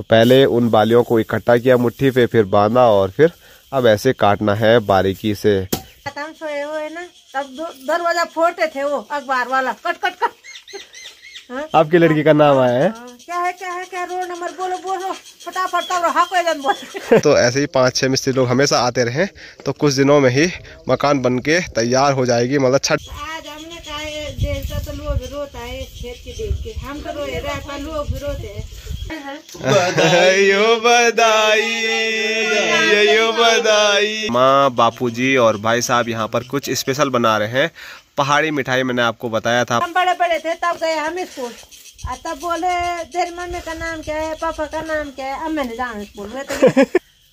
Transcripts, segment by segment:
तो पहले उन बालियों को इकट्ठा किया मुट्ठी पे, फिर बांधा और फिर अब ऐसे काटना है बारीकी से। हम सोए हुए ना तब दरवाजा फोड़ते थे वो अखबार वाला, कट कट कट। आपकी लड़की का नाम आया है? क्या रोड नंबर बोलो बोलो फटाफट बोल। तो ऐसे ही 5-6 मिस्त्री लोग हमेशा आते रहे तो कुछ दिनों में ही मकान बन के तैयार हो जाएगी, मतलब छत। आज हमने कहा तो लोग विरोध आए खेत के देख के, हम तो रोए रहे लोग विरोध है। बधाई माँ, बापूजी और भाई साहब यहाँ पर कुछ स्पेशल बना रहे हैं। पहाड़ी मिठाई मैंने आपको बताया था। हम बड़े बड़े थे तब गए हम स्कूल, तब बोले तेरी मम्मी का नाम क्या है, पापा का नाम क्या है, अब मैंने जाना स्कूल।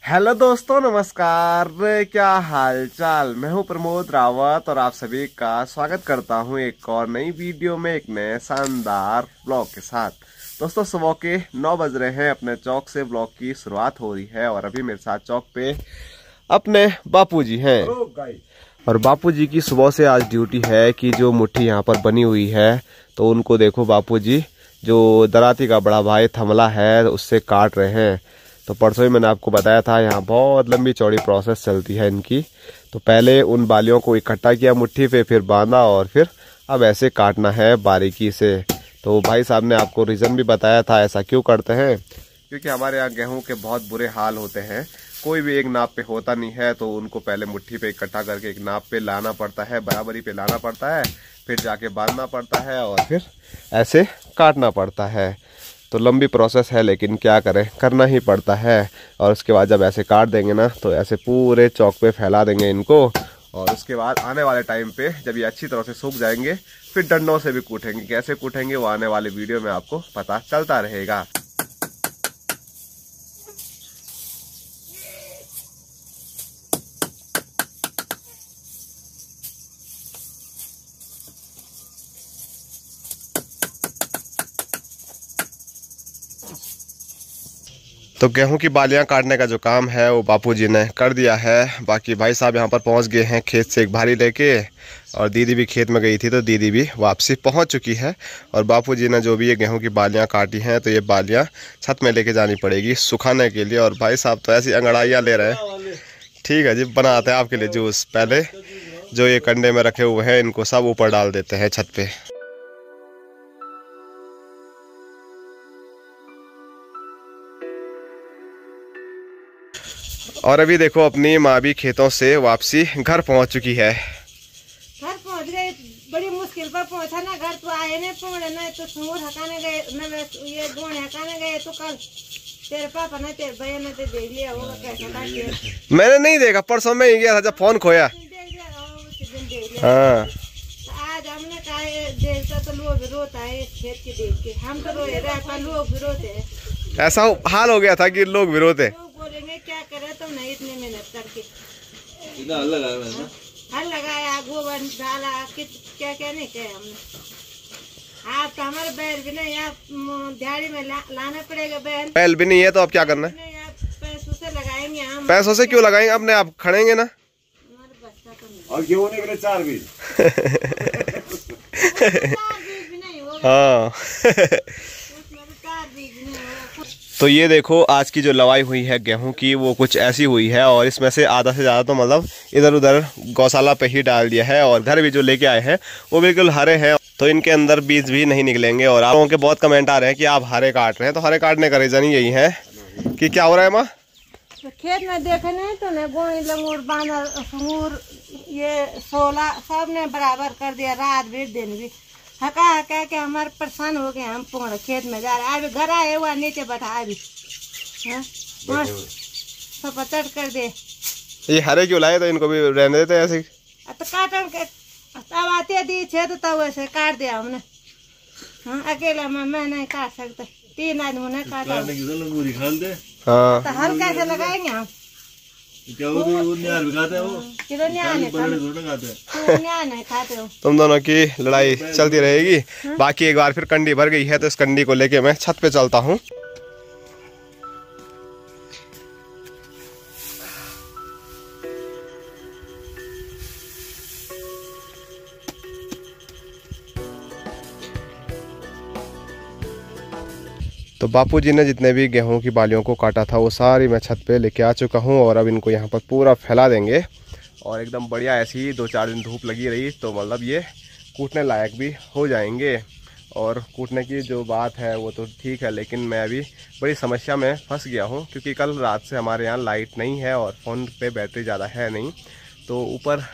हेलो दोस्तों, नमस्कार, क्या हाल चाल। मैं हूं प्रमोद रावत और आप सभी का स्वागत करता हूं एक और नई वीडियो में, एक नए शानदार ब्लॉग के साथ। दोस्तों सुबह के 9 बज रहे हैं, अपने चौक से ब्लॉग की शुरुआत हो रही है और अभी मेरे साथ चौक पे अपने बापूजी हैं। और बापूजी की सुबह से आज ड्यूटी है कि जो मुट्ठी यहाँ पर बनी हुई है तो उनको देखो, बापूजी जो दराती का बड़ा भाई थमला है उससे काट रहे हैं। तो परसों ही मैंने आपको बताया था यहाँ बहुत लंबी चौड़ी प्रोसेस चलती है इनकी। तो पहले उन बालियों को इकट्ठा किया मुट्ठी पे, फिर बांधा और फिर अब ऐसे काटना है बारीकी से। तो भाई साहब ने आपको रीज़न भी बताया था ऐसा क्यों करते हैं, क्योंकि हमारे यहाँ गेहूं के बहुत बुरे हाल होते हैं। कोई भी एक नाप पे होता नहीं है तो उनको पहले मुट्ठी पे इकट्ठा करके एक नाप पे लाना पड़ता है, बराबरी पे लाना पड़ता है, फिर जाके बांधना पड़ता है और फिर ऐसे काटना पड़ता है। तो लंबी प्रोसेस है लेकिन क्या करें, करना ही पड़ता है। और उसके बाद जब ऐसे काट देंगे ना तो ऐसे पूरे चौक पे फैला देंगे इनको। और उसके बाद आने वाले टाइम पे जब ये अच्छी तरह से सूख जाएंगे फिर डंडों से भी कूटेंगे। कैसे कूटेंगे वो आने वाले वीडियो में आपको पता चलता रहेगा। तो गेहूं की बालियां काटने का जो काम है वो बापूजी ने कर दिया है। बाकी भाई साहब यहाँ पर पहुँच गए हैं खेत से एक भारी लेके, और दीदी भी खेत में गई थी तो दीदी भी वापसी पहुँच चुकी है। और बापूजी ने जो भी ये गेहूं की बालियां काटी हैं तो ये बालियां छत में लेके जानी पड़ेगी सुखाने के लिए। और भाई साहब तो ऐसी अंगड़ाइयाँ ले रहे हैं। ठीक है जी, बनाते हैं आपके लिए जूस। पहले जो ये कंडे में रखे हुए हैं इनको सब ऊपर डाल देते हैं छत पे। और अभी देखो अपनी माँ भी खेतों से वापसी घर पहुँच चुकी है। घर पहुँच गए, बड़ी मुश्किल पर पहुँचा ना। घर तो आए नहीं पौड़े ना, तो सूर हकाने गए न, ये गोने हकाने गए तो कल तेरे पापा ने तेरे भैया ने देख लिया होगा कैसा। मैंने नहीं देखा, परसों में ही गया था जब फोन खोया। हाँ आज हमने कहा देखता तो लोग विरोध आए खेत के देख के, हम तो रोए रहे लोग विरोध है। ऐसा हाल हो गया था कि लोग विरोध है। बोलेंगे क्या करे तुम नहीं इतनी मेहनत करके। हल लगाया, गोबर डाला, क्या क्या नहीं किया हमने। आप तो हमारे बैल भी नहीं, आप दिहाड़ी में लाना पड़ेगा। बैल भी नहीं है तो अब क्या करना है? पैसों से लगाएंगे हम। पैसों से क्यों लगाएंगे, अपने आप खड़ेंगे ना। और गेहूं के लिए 4 बीज। हाँ तो ये देखो आज की जो लवाई हुई है गेहूं की वो कुछ ऐसी हुई है, और इसमें से आधा से ज़्यादा तो मतलब इधर उधर गौशाला पे ही डाल दिया है। और घर भी जो लेके आए हैं वो बिल्कुल हरे हैं, तो इनके अंदर बीज भी नहीं निकलेंगे। और आप लोगों के बहुत कमेंट आ रहे हैं कि आप हरे काट रहे हैं, तो हरे काटने का रीज़न यही है कि क्या हो रहा है माँ, तो खेत में देखे नहीं तो ने गोई लंगूर बांधा सूर ये 16 सब ने बराबर कर दिया, रात भी दिन भी हका हका के हमारे परेशान हो गए। हम पूरा खेत में जा रहे, अभी घर आए हुआ नीचे बैठा अभी सब पचट कर दे। ये हरे क्यों लाए, तो इनको भी रहने देते ऐसे। तो काटन के तब आते दी छे तो तब वैसे काट दिया हमने। अकेला मैं नहीं काट सकता, 3 आदमी ने काटा। हाँ तो हल कैसे लगाएंगे हम? तुम दोनों की लड़ाई चलती रहेगी। बाकी एक बार फिर कंडी भर गई है तो इस कंडी को लेके मैं छत पे चलता हूँ। तो तो बापूजी ने जितने भी गेहूं की बालियों को काटा था वो सारी मैं छत पे लेके आ चुका हूं और अब इनको यहाँ पर पूरा फैला देंगे और एकदम बढ़िया ऐसी ही 2-4 दिन धूप लगी रही तो मतलब ये कूटने लायक भी हो जाएंगे। और कूटने की जो बात है वो तो ठीक है, लेकिन मैं अभी बड़ी समस्या में फंस गया हूँ क्योंकि कल रात से हमारे यहाँ लाइट नहीं है और फ़ोन पे बैटरी ज़्यादा है नहीं। तो ऊपर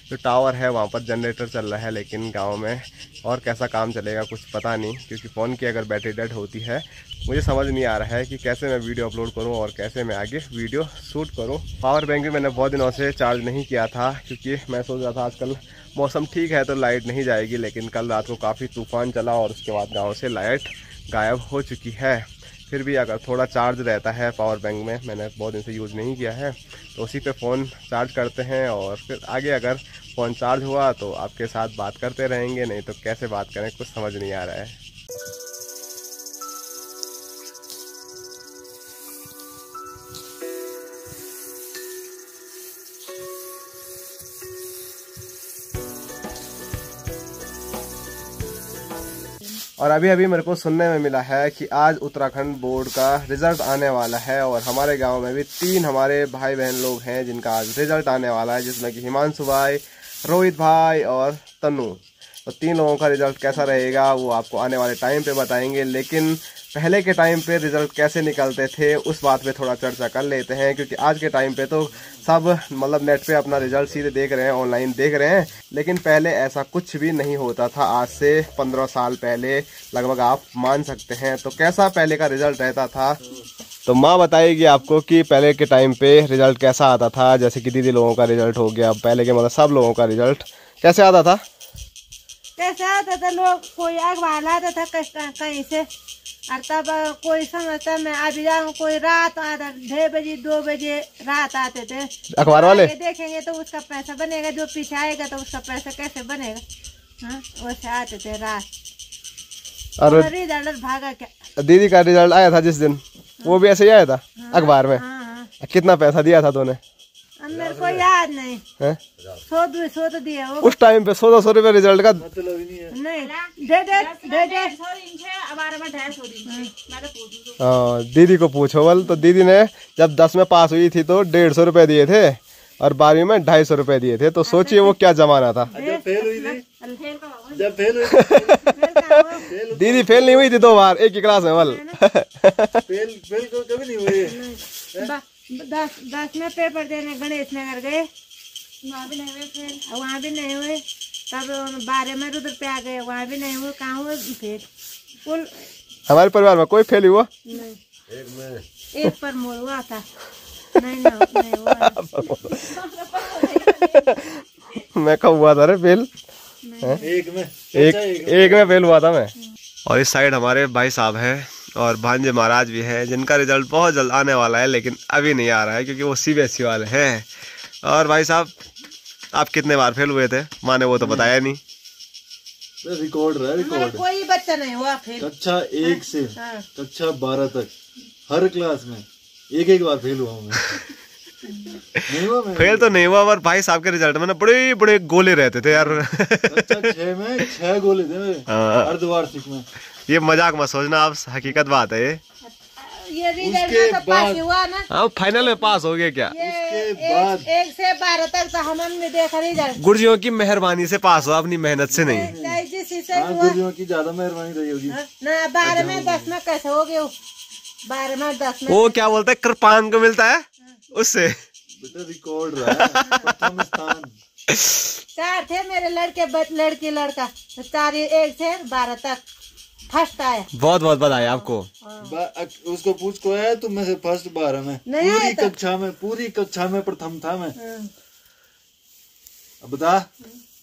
जो टावर है वहाँ पर जनरेटर चल रहा है, लेकिन गांव में और कैसा काम चलेगा कुछ पता नहीं, क्योंकि फ़ोन की अगर बैटरी डेड होती है मुझे समझ नहीं आ रहा है कि कैसे मैं वीडियो अपलोड करूं और कैसे मैं आगे वीडियो शूट करूं। पावर बैंक भी मैंने बहुत दिनों से चार्ज नहीं किया था क्योंकि मैं सोच रहा था आजकल मौसम ठीक है तो लाइट नहीं जाएगी, लेकिन कल रात को काफ़ी तूफ़ान चला और उसके बाद गाँव से लाइट गायब हो चुकी है। फिर भी अगर थोड़ा चार्ज रहता है पावर बैंक में, मैंने बहुत दिन से यूज़ नहीं किया है, तो उसी पे फ़ोन चार्ज करते हैं और फिर आगे अगर फ़ोन चार्ज हुआ तो आपके साथ बात करते रहेंगे, नहीं तो कैसे बात करें कुछ समझ नहीं आ रहा है। और अभी अभी मेरे को सुनने में मिला है कि आज उत्तराखंड बोर्ड का रिजल्ट आने वाला है और हमारे गांव में भी 3 हमारे भाई बहन लोग हैं जिनका आज रिजल्ट आने वाला है, जिसमें कि हिमांशु भाई, रोहित भाई और तनु। तो 3 लोगों का रिजल्ट कैसा रहेगा वो आपको आने वाले टाइम पे बताएंगे, लेकिन पहले के टाइम पे रिजल्ट कैसे निकलते थे उस बात पे थोड़ा चर्चा कर लेते हैं, क्योंकि आज के टाइम पे तो सब मतलब नेट पे अपना रिजल्ट सीधे देख रहे हैं, ऑनलाइन देख रहे हैं, लेकिन पहले ऐसा कुछ भी नहीं होता था। आज से 15 साल पहले लगभग आप मान सकते हैं। तो कैसा पहले का रिजल्ट रहता था, तो माँ बताएगी आपको कि पहले के टाइम पे रिजल्ट कैसा आता था। जैसे कि दीदी लोगों का रिजल्ट हो गया, पहले के मतलब सब लोगों का रिजल्ट कैसे आता था। कैसे आता था, लोग कोई अखबार लाता था कहीं से, और तब कोई समझता मैं अभी जाऊँ, कोई रात आता 2 बजे 2 बजे रात आते थे अखबार वाले। देखेंगे तो उसका पैसा बनेगा, जो पीछे आएगा तो उसका पैसा कैसे बनेगा। हाँ, वैसे आते थे रात। और रिजल्ट भागा क्या। दीदी का रिजल्ट आया था जिस दिन, वो भी ऐसे ही आया था। हाँ, अखबार में। हाँ, कितना पैसा दिया था तूने। मेरे को याद नहीं है? 100 तो दिया वो उस टाइम पे। 100 रुपए रिजल्ट का नहीं। हाँ, दीदी को पूछो बल। तो दीदी ने जब 10 में पास हुई थी तो 150 रुपए दिए थे और 12वीं में 250 रुपए दिए थे। तो सोचिए वो क्या जमाना था। जब फेल हुई दीदी फेल नहीं हुई थी 2 बार एक ही क्लास में बल। फेल कभी नहीं हुई। 10 में पेपर देने गणेश नगर गए, वहाँ भी नहीं हुए, वहाँ भी नहीं हुए। तब 12 में रुद्र पे आ गए, वहाँ भी नहीं हुए। कहाँ हुए फेल। कुल हमारे परिवार में कोई फेल हुआ नहीं, एक पर मोर हुआ था। नहीं हुआ। मैं कब हुआ था रे फेल। एक में फेल हुआ था मैं। और इस साइड हमारे भाई साहब हैं और भांजे महाराज भी हैं, जिनका रिजल्ट बहुत जल्द आने वाला है, लेकिन अभी नहीं आ रहा है क्योंकि वो CBSE वाले हैं। और भाई साहब आप कितने बार फेल हुए थे, माँ ने वो तो बताया नहीं। रिकॉर्ड रहा, रिकॉर्ड। कोई बच्चा नहीं हुआ फेल। कक्षा 1 से कक्षा 12 तक हर क्लास में एक बार फेल हुआ मैं। नहीं हुआ मैं। फेल तो नहीं हुआ, पर भाई साहब के रिजल्ट में ना बड़े बड़े गोले रहते थे यार। कक्षा 6 में 6 गोले थे मेरे, अर्धवार्षिक में। ये मजाक मत सोचना आप, हकीकत बात है ये रिजल्ट में तो पास हुआ ना। हाँ, फाइनल में पास हो गए क्या। उसके बाद 1 से 12 तक तो हमने देखा रिजल्ट। गुरुजियों की मेहरबानी से पास हो, अपनी मेहनत से नहीं। गुरुजियों की ज्यादा मेहरबानी रही होगी ना। 12 में 10 में कैसे हो गए। 12 में 10 में वो क्या बोलते हैं, कृपांक मिलता है उससे। बेटा रिकॉर्ड रहा है, प्रथम स्थान। 4 थे मेरे लड़की लड़का, तो 4 1 से 12 तक फर्स्ट आया। बहुत बहुत बधाई आपको। उसको पूछ को है तुम में से फर्स्ट 12 में पूरी कक्षा में प्रथम था मैं। अब बता,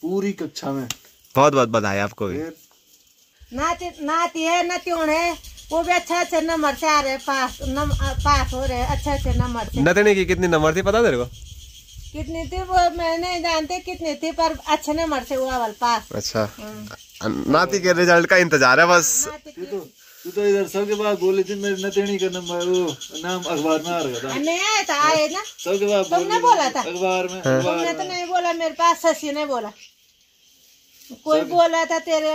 पूरी कक्षा में। बहुत बहुत बधाई आपको भी। नाती है, नत्योन है, वो भी अच्छे नंबर से आ रहे, पास हो रहे अच्छे नंबर से। नतनी की कितनी नंबर थी पता तेरे को। कितनी थी वो मैं नहीं जानती कितनी थी, पर अच्छे नंबर से हुआ वाल पास। अच्छा, नाती के रिजल्ट का इंतजार है बस। तू तो इधर सबके बाद बोले थे मेरी नतेणी का नंबर वो नाम अखबार में आ रहा था। नहीं आया था, आए ना सबके बाद तुमने बोला था अखबार में। तुमने तो नहीं बोला, मेरे पास शशि ने बोला। कोई बोला था तेरे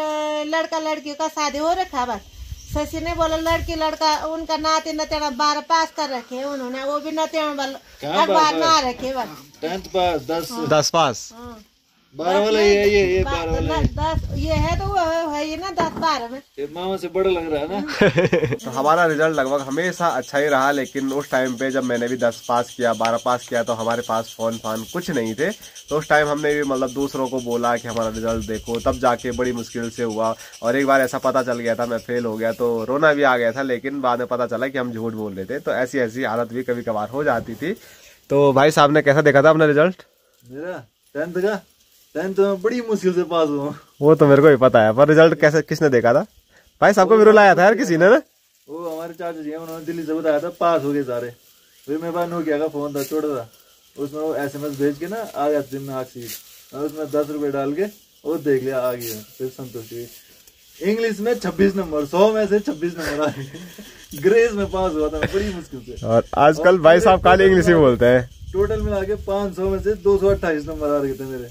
लड़का लड़की का शादी हो रखा बस, शशि ने बोला लड़की लड़का उनका नाते नतेड़ा 12 पास कर रखे उन्होंने, वो भी नतेड़ा अखबार ना रखे बस 10th पास 10 पास। 12 वाला ये 12 वाला 10 ये है तो वो है ये ना 10-12 में ये मामा से बड़ा लग रहा है ना। तो हमारा रिजल्ट लगभग हमेशा अच्छा ही रहा, लेकिन उस टाइम पे जब मैंने भी 10 पास किया 12 पास किया तो हमारे पास फोन फान कुछ नहीं थे। तो उस टाइम हमने भी मतलब दूसरों को बोला कि हमारा रिजल्ट देखो, तब जाके बड़ी मुश्किल से हुआ। और एक बार ऐसा पता चल गया था मैं फेल हो गया तो रोना भी आ गया था, लेकिन बाद में पता चला कि हम झूठ बोल रहे थे। तो ऐसी ऐसी हालत भी कभी कभार हो जाती थी। तो भाई साहब ने कैसा देखा था अपना रिजल्ट? मेरा 10th का 10th में बड़ी मुश्किल से पास हुआ। वो तो मेरे को भी पता है, पर रिजल्ट कैसे किसने देखा था? भाई साहब को भी रुलाया था यार किसी ने ना। वो हमारे चाचा जी हैं, उन्होंने दिल्ली से बताया था पास हो गए सारे। फिर मेरे पास नोकिया का फोन था छोटा था, उसमें वो SMS भेज के ना आ जाते दिन मार्कशीट, और उसमें 10 रुपए डाल के वो देख लिया आ गया। फिर संतोष हुई। इंग्लिश में 26 नंबर 100 में से 26 नंबर आ गए। ग्रेस में पास हुआ था बड़ी मुश्किल से। और आजकल भाई साहब काले इंग्लिश ही बोलते हैं। टोटल मिला के 500 में से 228 नंबर आ रहे थे मेरे।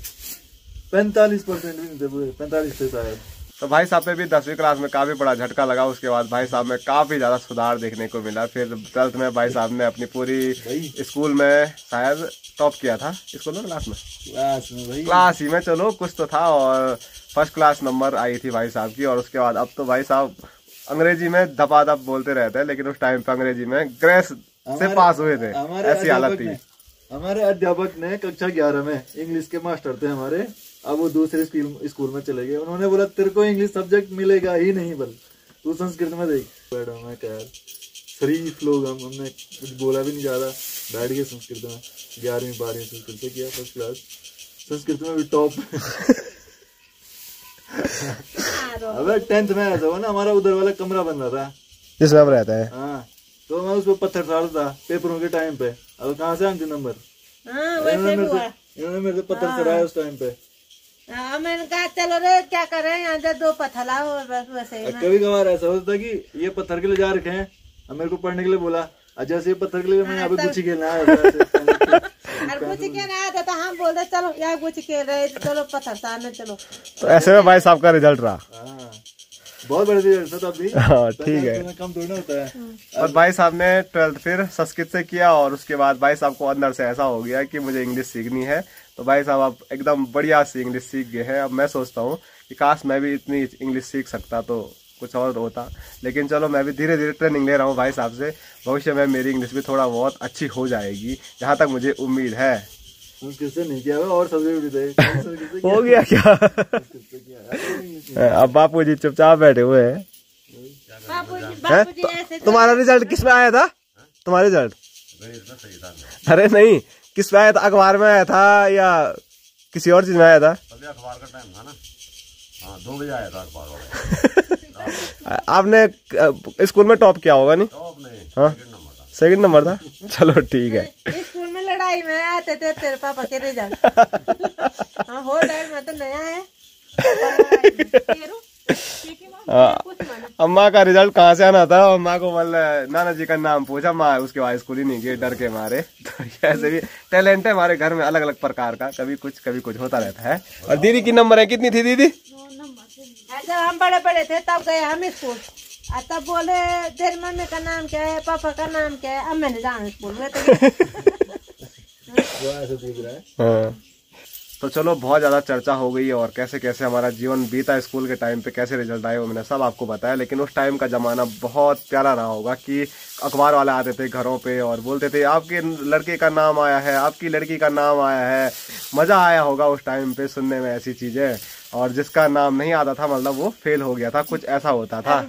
45% भी नहीं थे पूरे, 45 थे शायद। तो भाई साहब पे भी 10वीं क्लास में काफी बड़ा झटका लगा। उसके बाद भाई साहब में काफी ज्यादा सुधार देखने को मिला। फिर 12th में भाई साहब ने अपनी पूरी स्कूल में शायद टॉप किया था। स्कूल में क्लास में भाई क्लास ही में चलो कुछ तो था, और फर्स्ट क्लास नंबर आई थी भाई साहब की। और उसके बाद अब तो भाई साहब अंग्रेजी में धपाधप बोलते रहते हैं, लेकिन उस टाइम पे अंग्रेजी में ग्रेस से पास हुए थे। ऐसी हालत थी। हमारे अध्यापक ने कक्षा 11 में इंग्लिश के मास्टर थे हमारे, अब वो दूसरे स्कूल में चले गए। उन्होंने बोला तेरे को इंग्लिश सब्जेक्ट मिलेगा ही नहीं, बल तू संस्कृत में देख। बैठा मैं क्या शरीफ लोग हमने कुछ बोला भी नहीं जा रहा, बैठ गए संस्कृत में। 11वीं 12वीं संस्कृत से किया फर्स्ट क्लास, संस्कृत में भी टॉप। अबे 10th में ऐसा हुआ ना, हमारा उधर वाला कमरा बन रहा था जिसमें अब रहता है। हाँ, तो मैं उसपे पत्थर डालता था पेपरों के टाइम पे। अब कहाँ से आते नंबर? इन्होंने मेरे से पत्थर चढ़ाया उस टाइम पे। मैंने कहा चलो रे क्या करें यहाँ से 2 पत्थर लाओ बस वैसे ही। कभी कभार ऐसा होता था कि ये पत्थर के लिए जा रखे हैं, अब मेरे को पढ़ने के लिए बोला, जैसे ये पत्थर के लिए मैं यहाँ पे गुच्छी खेलना आया और गुच्छी खेलना आया था तो हम बोलते चलो यहाँ गुच्छी खेल रहे चलो पत्थर सामने चलो। तो ऐसे में भाई साहब का रिजल्ट रहा। बहुत बड़ा रिजल्ट था तब भी। हाँ ठीक है, कम थोड़ी ना होता है। और भाई साहब ने 12th फिर संस्कृत से किया, और उसके बाद भाई साहब को अंदर से ऐसा हो गया कि मुझे इंग्लिश सीखनी है। तो भाई साहब अब एकदम बढ़िया से इंग्लिश सीख गए हैं। अब मैं सोचता हूँ कि काश मैं भी इतनी इंग्लिश सीख सकता तो कुछ और होता, लेकिन चलो मैं भी धीरे धीरे ट्रेनिंग ले रहा हूँ भाई साहब से। भविष्य में मेरी इंग्लिश भी थोड़ा बहुत अच्छी हो जाएगी, जहाँ तक मुझे उम्मीद है। किससे नहीं किया और सब्जेक्ट भी थे हो गया क्या? अब बापू जी चुपचाप बैठे हुए हैं। तुम्हारा रिजल्ट किस में आया था? तुम्हारा रिजल्ट अरे नहीं, किस में आया था? अखबार में आया था या किसी और चीज में आया था? अखबार का टाइम था ना। हाँ 2 बजे आया था अखबार। आपने स्कूल में टॉप किया होगा? नहीं हाँ, सेकंड नंबर था। चलो ठीक है। स्कूल में लड़ाई में आते थे तेरे पापा के रिजल्ट। हाँ हो डर में तो नया है। अम्मा का रिजल्ट कहाँ से आना था? अम्मा को मतलब नाना जी का नाम पूछा, माँ उसके बाद स्कूल ही नहीं गई डर के मारे। तो ऐसे भी टैलेंट है हमारे घर में अलग अलग प्रकार का, कभी कुछ होता रहता है। और दीदी की नंबर है कितनी थी दीदी? जब हम बड़े बड़े थे तब गए हम स्कूल, तब बोले तेरी मम्मी का नाम क्या है, पापा का नाम क्या है? अब मैंने जाना स्कूल में हाँ। तो चलो बहुत ज़्यादा चर्चा हो गई और कैसे कैसे हमारा जीवन बीता स्कूल के टाइम पे, कैसे रिजल्ट आए वो मैंने सब आपको बताया। लेकिन उस टाइम का ज़माना बहुत प्यारा रहा होगा कि अखबार वाले आते थे घरों पे और बोलते थे आपके लड़के का नाम आया है, आपकी लड़की का नाम आया है। मज़ा आया होगा उस टाइम पे सुनने में ऐसी चीज़ें। और जिसका नाम नहीं आता था मतलब वो फेल हो गया था, कुछ ऐसा होता था।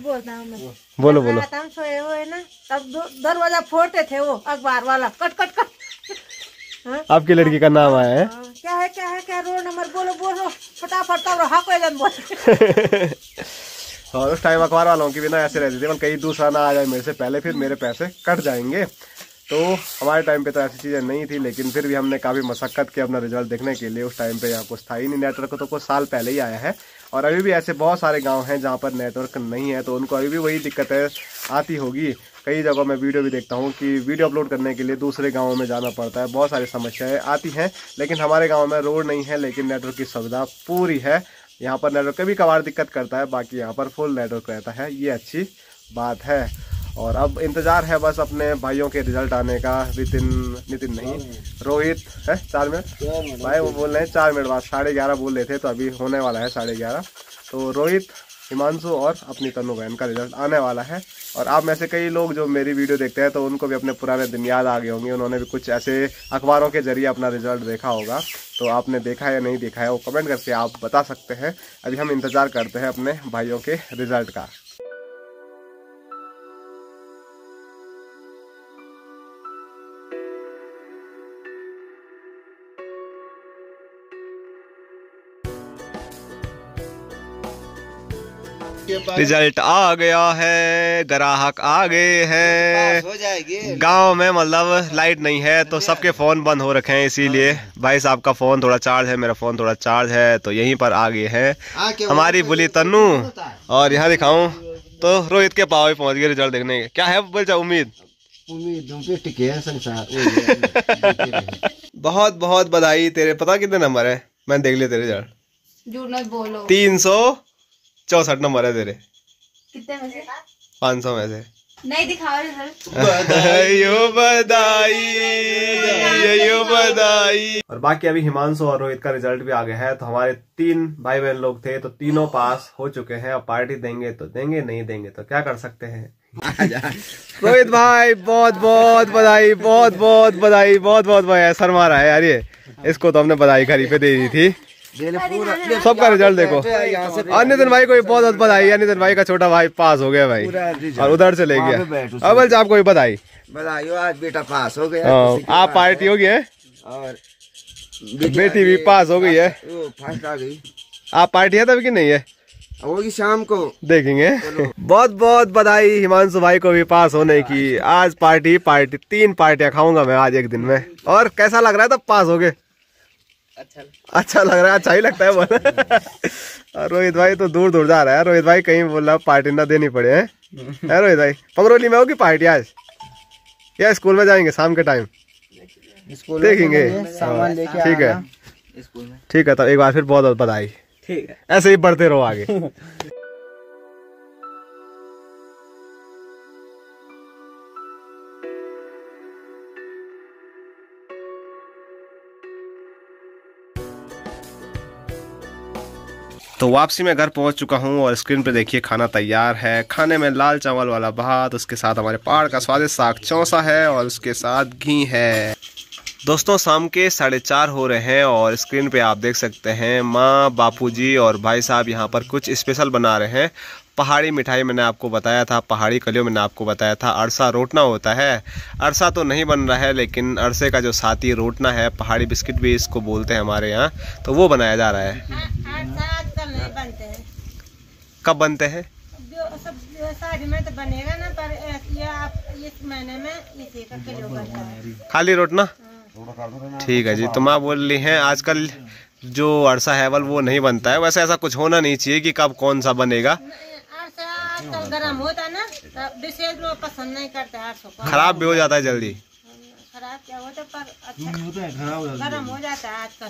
बोलो बोलो। हम सोए हुए ना तब दरवाजा फोड़ते थे वो अखबार वाला, कट कट कट। आपकी लड़की का नाम आया है? क्या रोल नंबर बोलो फटाफट बोल। और उस टाइम अखबार वालों की भी ना ऐसे रहती थी, कहीं दूसरा ना आ जाए मेरे से पहले, फिर मेरे पैसे कट जाएंगे। तो हमारे टाइम पे तो ऐसी चीज़ें नहीं थी, लेकिन फिर भी हमने काफ़ी मशक्कत की अपना रिजल्ट देखने के लिए। उस टाइम पे यहाँ कुछ था ही नहीं, नेटवर्क तो कुछ साल पहले ही आया है। और अभी भी ऐसे बहुत सारे गांव हैं जहाँ पर नेटवर्क नहीं है, तो उनको अभी भी वही दिक्कतें आती होगी। कई जगहों में वीडियो भी देखता हूँ कि वीडियो अपलोड करने के लिए दूसरे गाँवों में जाना पड़ता है, बहुत सारी समस्याएँ आती हैं। लेकिन हमारे गाँव में रोड नहीं है, लेकिन नेटवर्क की सुविधा पूरी है। यहाँ पर नेटवर्क कभी कभार दिक्कत करता है, बाकी यहाँ पर फुल नेटवर्क रहता है, ये अच्छी बात है। और अब इंतज़ार है बस अपने भाइयों के रिजल्ट आने का। नितिन नहीं, रोहित है 4 मिनट भाई, वो बोल रहे हैं 4 मिनट बाद, 11:30 बोल रहे थे, तो अभी होने वाला है 11:30। तो रोहित, हिमांशु और अपनी तनु बहन का रिजल्ट आने वाला है। और आप में से कई लोग जो मेरी वीडियो देखते हैं तो उनको भी अपने पुराने दिन याद आ गए होंगे, उन्होंने भी कुछ ऐसे अखबारों के जरिए अपना रिजल्ट देखा होगा। तो आपने देखा है या नहीं देखा है वो कमेंट करके आप बता सकते हैं। अभी हम इंतज़ार करते हैं अपने भाइयों के रिजल्ट का। रिजल्ट आ गया है, ग्राहक आ गए हैं। गांव में मतलब लाइट नहीं है तो सबके फ़ोन बंद हो रखे हैं, इसीलिए भाई साहब का फ़ोन थोड़ा चार्ज है, मेरा फ़ोन थोड़ा चार्ज है, तो यहीं पर आ गए हैं हमारी बुली तन्नू। और यहाँ दिखाऊं तो रोहित के पाव पहुंच गए रिजल्ट देखने के। क्या है बोल जा उम्मीद बहुत बहुत बधाई तेरे। पता कितने नंबर है? मैंने देख लिया तेरे रिजल्ट। झूठ मत बोलो। 364 नंबर है तेरे। कितने में से? 500 में से। नहीं दिखाओ रिजल्ट। बधाई। और बाकी अभी हिमांशु और रोहित का रिजल्ट भी आ गया है। तो हमारे 3 भाई बहन लोग थे तो तीनों पास हो चुके हैं। अब पार्टी देंगे तो देंगे, नहीं देंगे तो क्या कर सकते हैं। रोहित भाई बहुत बहुत बधाई, बहुत बहुत बधाई, बहुत बहुत बधाई। शर्मा रहा है यार ये, इसको तो हमने बधाई घर पे दे दी थी। सबका रिजल्ट देखो। नितिन भाई को भी बहुत बहुत बधाई। नितिन भाई का छोटा भाई पास हो गया भाई, और उधर से ले गया। अब आपको भी बधाई। आज बेटा पास हो गया। आप पार्टी हो गई है और बेटी भी पास हो गई है। फर्स्ट आ गई। आप पार्टी है तब कि नहीं है? होगी शाम को देखेंगे। बहुत बहुत बधाई हिमांशु भाई को भी पास होने की। आज पार्टी 3 पार्टियां खाऊंगा मैं आज एक दिन में। और कैसा लग रहा है तब पास हो गए? अच्छा लग रहा है। अच्छा ही लगता है बोला। रोहित भाई तो दूर दूर जा रहा है। रोहित भाई कहीं बोल रहा पार्टी ना देनी पड़े है रोहित भाई? पंगरोली में होगी पार्टी आज या स्कूल में जाएंगे शाम के टाइम? देखेंगे। ठीक है ठीक है। तो एक बार फिर बहुत बहुत बधाई। ठीक है, ऐसे ही बढ़ते रहो आगे। तो वापसी में घर पहुंच चुका हूं और स्क्रीन पे देखिए खाना तैयार है। खाने में लाल चावल वाला भात, उसके साथ हमारे पहाड़ का स्वादिष्ट साग चौसा है और उसके साथ घी है। दोस्तों शाम के 4:30 हो रहे हैं और स्क्रीन पे आप देख सकते हैं माँ, बापूजी और भाई साहब यहाँ पर कुछ स्पेशल बना रहे हैं। पहाड़ी मिठाई मैंने आपको बताया था, पहाड़ी कलियों मैंने आपको बताया था, अरसा रोटना होता है। अरसा तो नहीं बन रहा है लेकिन अरसे का जो साथी रोटना है, पहाड़ी बिस्किट भी इसको बोलते हैं हमारे यहाँ, तो वो बनाया जा रहा है। आजकल नहीं बनते हैं। कब बनते हैं? जो सब शादी में तो बनेगा ना, पर ये आप इस महीने में इसी का किलो बनता है। खाली रोटना? ठीक है जी। तो माँ बोल रही हैं आजकल जो अरसा है वो नहीं बनता है। वैसे ऐसा कुछ होना नहीं चाहिए कि कब कौन सा बनेगा। आजकल गर्म होता है ना, विशेष लोग पसंद नहीं करते अरसों को। खराब भी हो जाता है जल्दी। खराब क्या होता है पर अच्छा गर्म हो जाता है आजकल।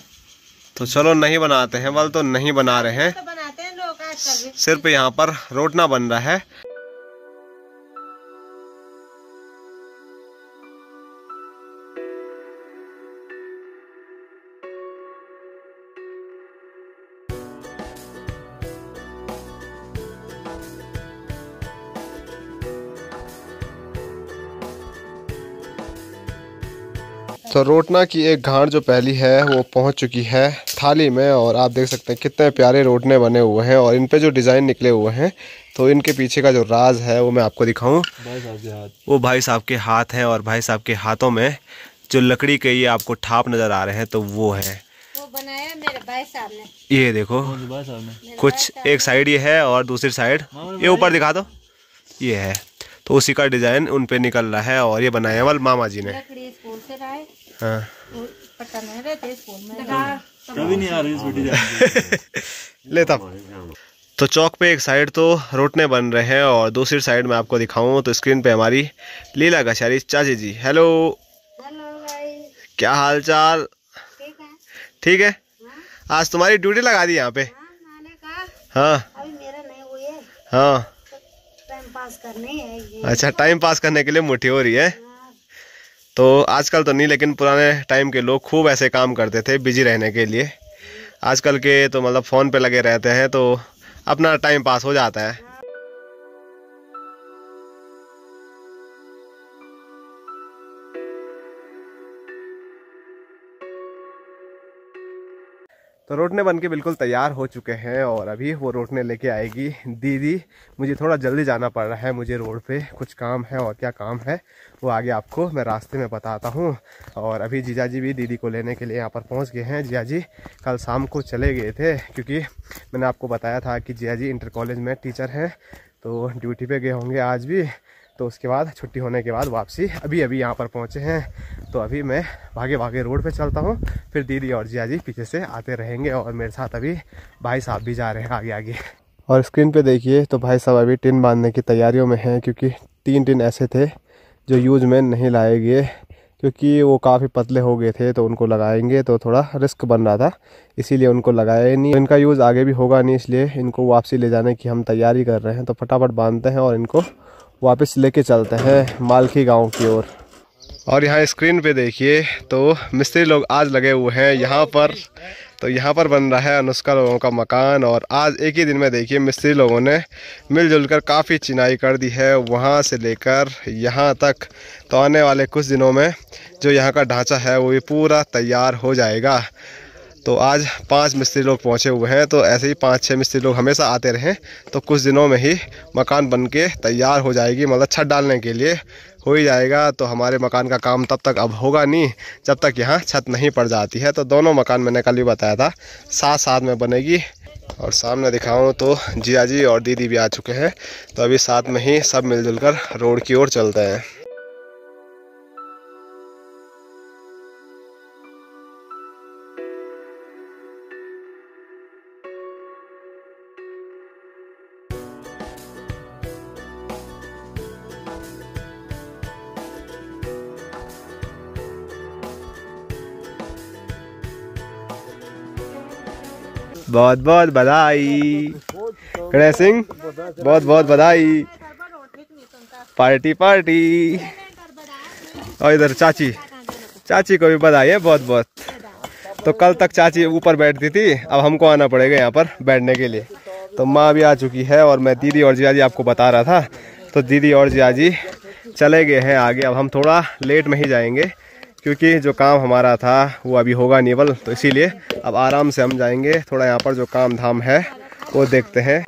तो चलो नहीं बनाते हैं, बल तो नहीं बना रहे हैं, तो बनाते हैं लोग आजकल भी। सिर्फ यहाँ पर रोटना बन रहा है। तो रोटना की एक घाट जो पहली है वो पहुंच चुकी है थाली में। और आप देख सकते हैं कितने प्यारे रोटने बने हुए हैं और इन पे जो डिज़ाइन निकले हुए हैं, तो इनके पीछे का जो राज है वो मैं आपको दिखाऊं। भाई साहब के हाथ, वो भाई साहब के हाथ हैं और भाई साहब के हाथों में जो लकड़ी के ये आपको ठाप नज़र आ रहे हैं, तो वो है, वो बनाया मेरे भाई साहब ने। ये देखो भाई साहब ने कुछ एक साइड ये है और दूसरी साइड ये ऊपर दिखा दो, ये है। तो उसी का डिज़ाइन उन पे निकल रहा है और ये बनाया वाल मामा जी ने। लकड़ी स्कूल से लाए। हाँ पता नहीं रहते स्कूल में कभी नहीं आ रही इस वीडियो ले तब। तो चौक पे एक साइड तो रोटने बन रहे हैं और दूसरी साइड में आपको दिखाऊं तो स्क्रीन पे हमारी लीला गशारी चाची जी। हेलो, क्या हाल चाल? ठीक है। आज तुम्हारी ड्यूटी लगा दी यहाँ पे। हाँ अभी मेरा नहीं हुई है। हाँ। टाइम पास करने है ये। अच्छा, टाइम पास करने के लिए मुट्ठी हो रही है। तो आजकल तो नहीं, लेकिन पुराने टाइम के लोग खूब ऐसे काम करते थे बिजी रहने के लिए। आजकल के तो मतलब फ़ोन पे लगे रहते हैं, तो अपना टाइम पास हो जाता है। तो रोटने बन के बिल्कुल तैयार हो चुके हैं और अभी वो रोटने लेके आएगी दीदी। मुझे थोड़ा जल्दी जाना पड़ रहा है, मुझे रोड पे कुछ काम है, और क्या काम है वो आगे आपको मैं रास्ते में बताता हूँ। और अभी जीजा जी भी दीदी को लेने के लिए यहाँ पर पहुँच गए हैं। जीजा जी कल शाम को चले गए थे, क्योंकि मैंने आपको बताया था कि जीजा जी इंटर कॉलेज में टीचर हैं, तो ड्यूटी पे गए होंगे आज भी। तो उसके बाद छुट्टी होने के बाद वापसी अभी यहाँ पर पहुँचे हैं। तो अभी मैं भागे भागे रोड पे चलता हूँ, फिर दीदी और जिया जी पीछे से आते रहेंगे, और मेरे साथ अभी भाई साहब भी जा रहे हैं आगे आगे। और स्क्रीन पे देखिए तो भाई साहब अभी टिन बांधने की तैयारियों में हैं, क्योंकि 3 टिन ऐसे थे जो यूज में नहीं लाए गए, क्योंकि वो काफ़ी पतले हो गए थे, तो उनको लगाएंगे तो थोड़ा रिस्क बन रहा था, इसीलिए उनको लगाया ही नहीं। इनका यूज़ आगे भी होगा नहीं, इसलिए इनको वापसी ले जाने की हम तैयारी कर रहे हैं। तो फटाफट बांधते हैं और इनको वापस लेके चलते हैं मालखी गांव की ओर। और यहाँ स्क्रीन पे देखिए तो मिस्त्री लोग आज लगे हुए हैं यहाँ पर। तो यहाँ पर बन रहा है अनुष्का लोगों का मकान, और आज एक ही दिन में देखिए मिस्त्री लोगों ने मिलजुल कर काफ़ी चिनाई कर दी है, वहाँ से लेकर यहाँ तक। तो आने वाले कुछ दिनों में जो यहाँ का ढांचा है वो भी पूरा तैयार हो जाएगा। तो आज 5 मिस्त्री लोग पहुँचे हुए हैं, तो ऐसे ही 5-6 मिस्त्री लोग हमेशा आते रहें तो कुछ दिनों में ही मकान बन के तैयार हो जाएगी, मतलब छत डालने के लिए हो ही जाएगा। तो हमारे मकान का काम तब तक अब होगा नहीं जब तक यहाँ छत नहीं पड़ जाती है। तो दोनों मकान मैंने कल भी बताया था साथ साथ में बनेगी। और सामने दिखाऊँ तो जिया जी और दीदी भी आ चुके हैं, तो अभी साथ में ही सब मिलजुल कर रोड की ओर चलते हैं। बहुत बहुत बधाई गणेश सिंह, बहुत बहुत बधाई। Party party. और इधर चाची को भी बधाई है बहुत बहुत। तो कल तक चाची ऊपर बैठती थी, अब हमको आना पड़ेगा यहाँ पर बैठने के लिए। तो माँ भी आ चुकी है, और मैं दीदी और जिया जी आपको बता रहा था, तो दीदी और जिया जी चले गए हैं आगे। अब हम थोड़ा लेट में ही जाएंगे, क्योंकि जो काम हमारा था वो अभी होगा नहीं बल, तो इसीलिए अब आराम से हम जाएंगे। थोड़ा यहाँ पर जो काम धाम है वो देखते हैं।